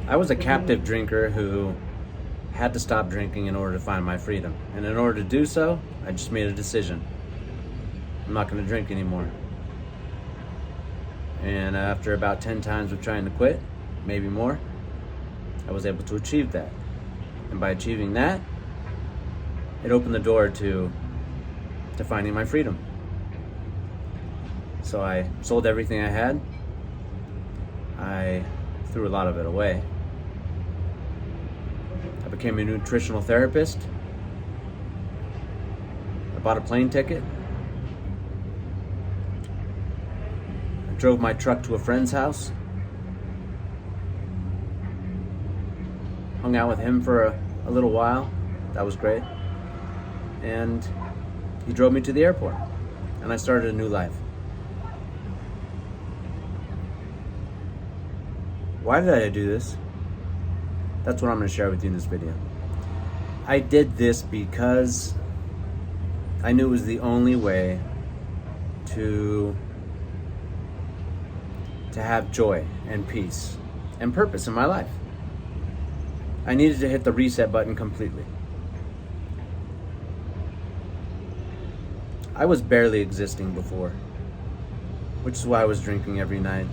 I was a captive drinker who had to stop drinking in order to find my freedom. And in order to do so, I just made a decision. I'm not going to drink anymore. And after about 10 times of trying to quit, maybe more, I was able to achieve that. And by achieving that, it opened the door to finding my freedom. So I sold everything I had. I threw a lot of it away. I became a nutritional therapist. I bought a plane ticket. I drove my truck to a friend's house. Hung out with him for a little while. That was great. And he drove me to the airport. And I started a new life. Why did I do this? That's what I'm going to share with you in this video. I did this because I knew it was the only way to have joy and peace and purpose in my life. I needed to hit the reset button completely. I was barely existing before, which is why I was drinking every night.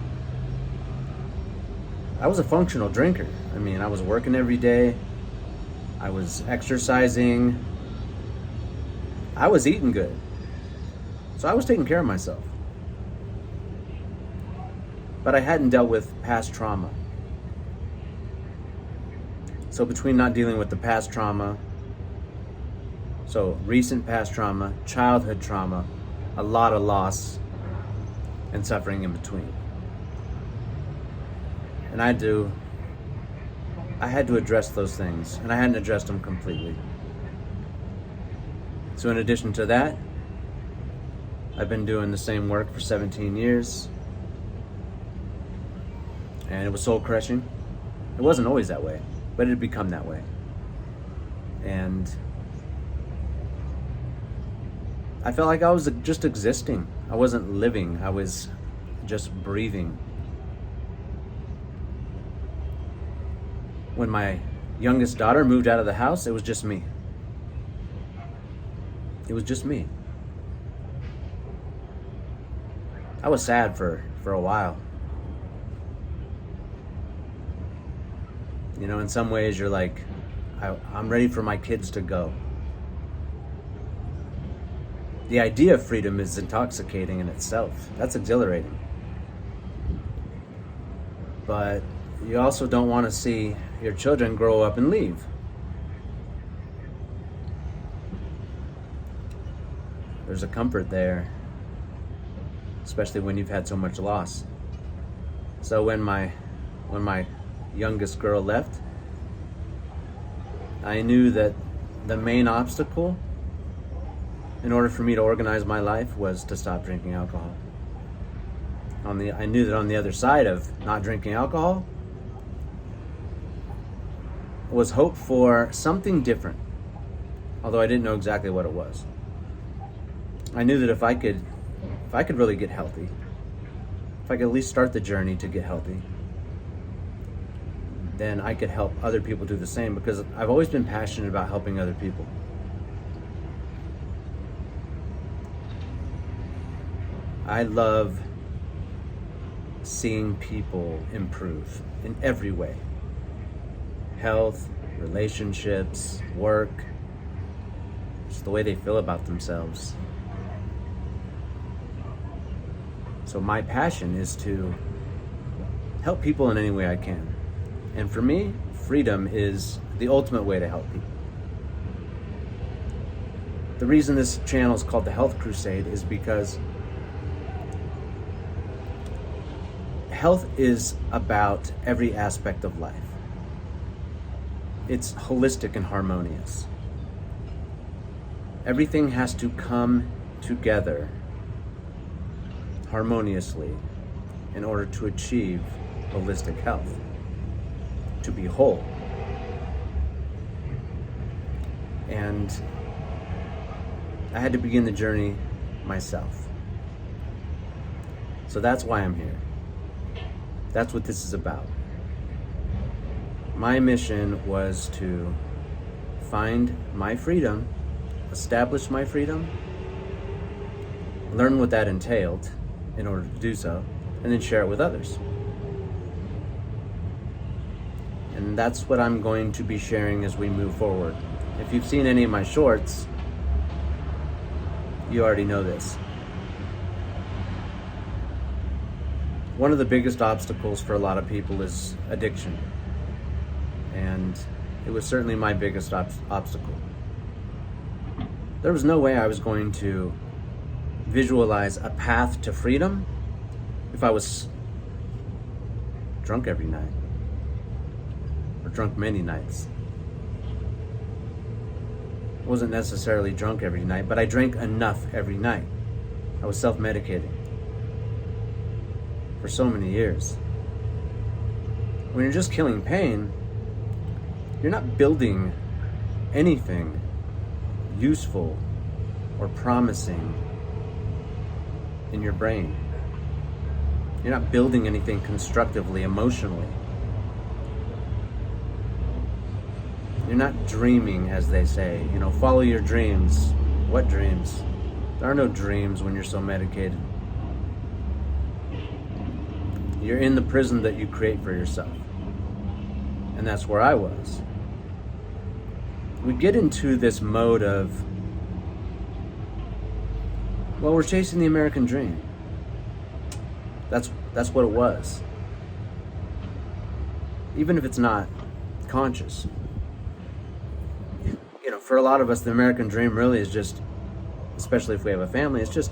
I was a functional drinker. I mean, I was working every day. I was exercising. I was eating good. So I was taking care of myself. But I hadn't dealt with past trauma. So between not dealing with the past trauma, so recent past trauma, childhood trauma, a lot of loss and suffering in between. And I had to address those things, and I hadn't addressed them completely. So in addition to that, I've been doing the same work for 17 years, and it was soul crushing. It wasn't always that way, but it had become that way. And I felt like I was just existing. I wasn't living, I was just breathing. When my youngest daughter moved out of the house, it was just me. It was just me. I was sad for a while. You know, in some ways you're like, I'm ready for my kids to go. The idea of freedom is intoxicating in itself. That's exhilarating. But you also don't want to see your children grow up and leave. There's a comfort there, especially when you've had so much loss. So when my youngest girl left, I knew that the main obstacle in order for me to organize my life was to stop drinking alcohol. I knew that on the other side of not drinking alcohol was hope for something different, although I didn't know exactly what it was. I knew that if I could really get healthy, if I could at least start the journey to get healthy, then I could help other people do the same, because I've always been passionate about helping other people. I love seeing people improve in every way. Health, relationships, work, just the way they feel about themselves. So my passion is to help people in any way I can. And for me, freedom is the ultimate way to help people. The reason this channel is called the Health Crusade is because health is about every aspect of life. It's holistic and harmonious. Everything has to come together harmoniously in order to achieve holistic health, to be whole. And I had to begin the journey myself. So that's why I'm here. That's what this is about. My mission was to find my freedom, establish my freedom, learn what that entailed in order to do so, and then share it with others. And that's what I'm going to be sharing as we move forward. If you've seen any of my shorts, you already know this. One of the biggest obstacles for a lot of people is addiction. And it was certainly my biggest obstacle. There was no way I was going to visualize a path to freedom if I was drunk every night, or drunk many nights. I wasn't necessarily drunk every night, but I drank enough every night. I was self-medicating for so many years. When you're just killing pain, you're not building anything useful or promising in your brain. You're not building anything constructively, emotionally. You're not dreaming, as they say. Follow your dreams. What dreams? There are no dreams when you're so medicated. You're in the prison that you create for yourself. And that's where I was. We get into this mode of, well, we're chasing the American dream. That's what it was. Even if it's not conscious. For a lot of us, the American dream really is just, especially if we have a family, it's just,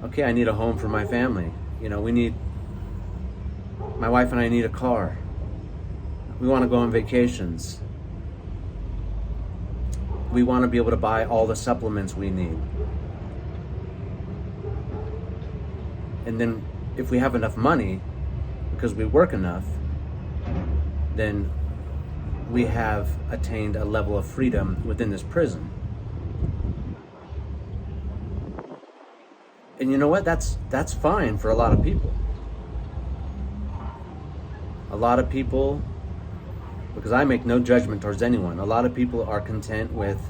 okay, I need a home for my family. My wife and I need a car. We want to go on vacations. We want to be able to buy all the supplements we need. And then if we have enough money, because we work enough, then we have attained a level of freedom within this prison. And you know what? That's fine for a lot of people. A lot of people, because I make no judgment towards anyone, a lot of people are content with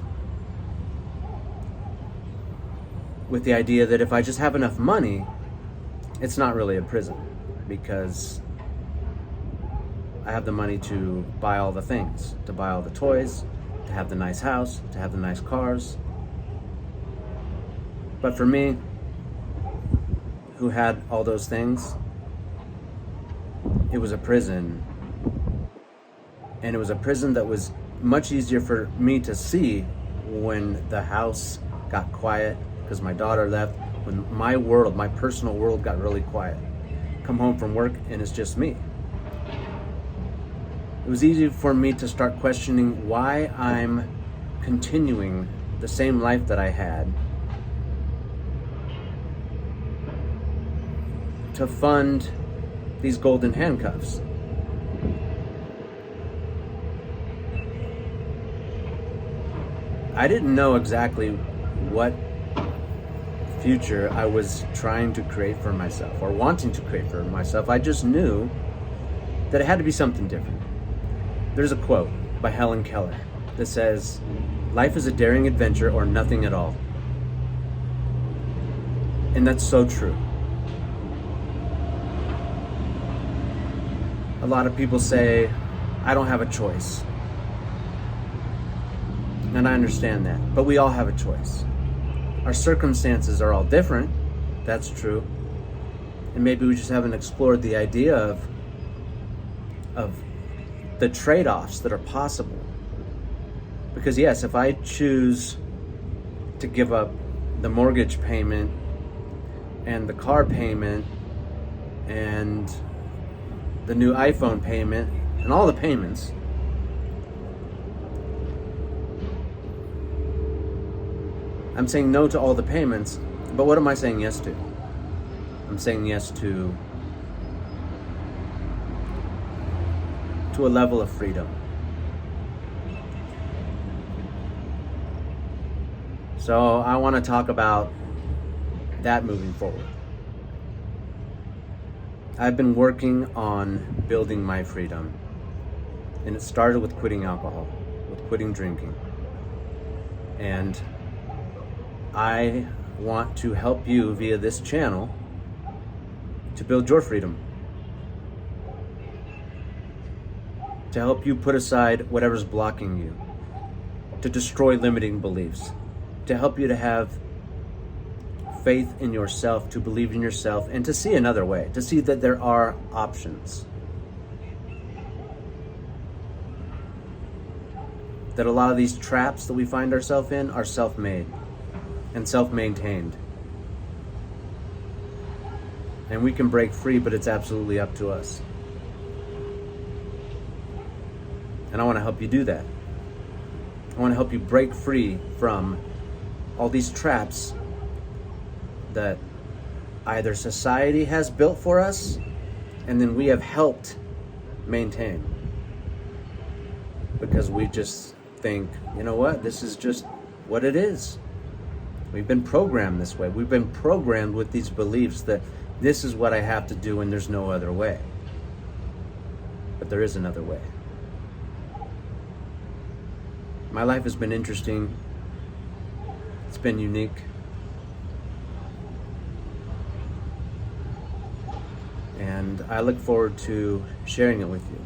the idea that if I just have enough money, it's not really a prison, because I have the money to buy all the things, to buy all the toys, to have the nice house, to have the nice cars. But for me, who had all those things, it was a prison. And it was a prison that was much easier for me to see when the house got quiet, because my daughter left, when my personal world got really quiet. Come home from work and it's just me. It was easy for me to start questioning why I'm continuing the same life that I had to fund these golden handcuffs. I didn't know exactly what future I was trying to create for myself or wanting to create for myself. I just knew that it had to be something different. There's a quote by Helen Keller that says, "Life is a daring adventure or nothing at all." And that's so true. A lot of people say, I don't have a choice. And I understand that, but we all have a choice. Our circumstances are all different, that's true. And maybe we just haven't explored the idea of the trade-offs that are possible. Because yes, if I choose to give up the mortgage payment and the car payment and the new iPhone payment and all the payments, I'm saying no to all the payments, but what am I saying yes to? I'm saying yes to a level of freedom. So I want to talk about that moving forward. I've been working on building my freedom And it started with quitting alcohol, with quitting drinking. And I want to help you via this channel to build your freedom. To help you put aside whatever's blocking you. To destroy limiting beliefs. To help you to have faith in yourself, to believe in yourself, and to see another way, to see that there are options. That a lot of these traps that we find ourselves in are self-made and self-maintained. And we can break free, but it's absolutely up to us. And I want to help you do that. I want to help you break free from all these traps that either society has built for us and then we have helped maintain. Because we just think, you know what, this is just what it is. We've been programmed this way. We've been programmed with these beliefs that this is what I have to do and there's no other way. But there is another way. My life has been interesting. It's been unique. And I look forward to sharing it with you.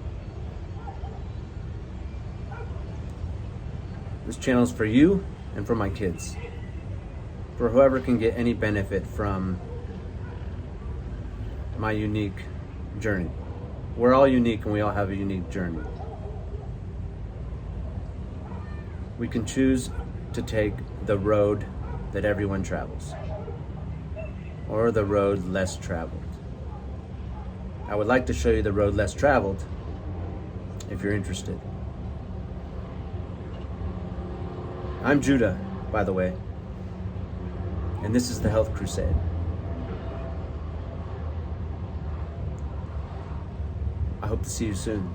This channel is for you and for my kids. For whoever can get any benefit from my unique journey. We're all unique and we all have a unique journey. We can choose to take the road that everyone travels, or the road less traveled. I would like to show you the road less traveled if you're interested. I'm Judah, by the way, and this is the Health Crusade. I hope to see you soon.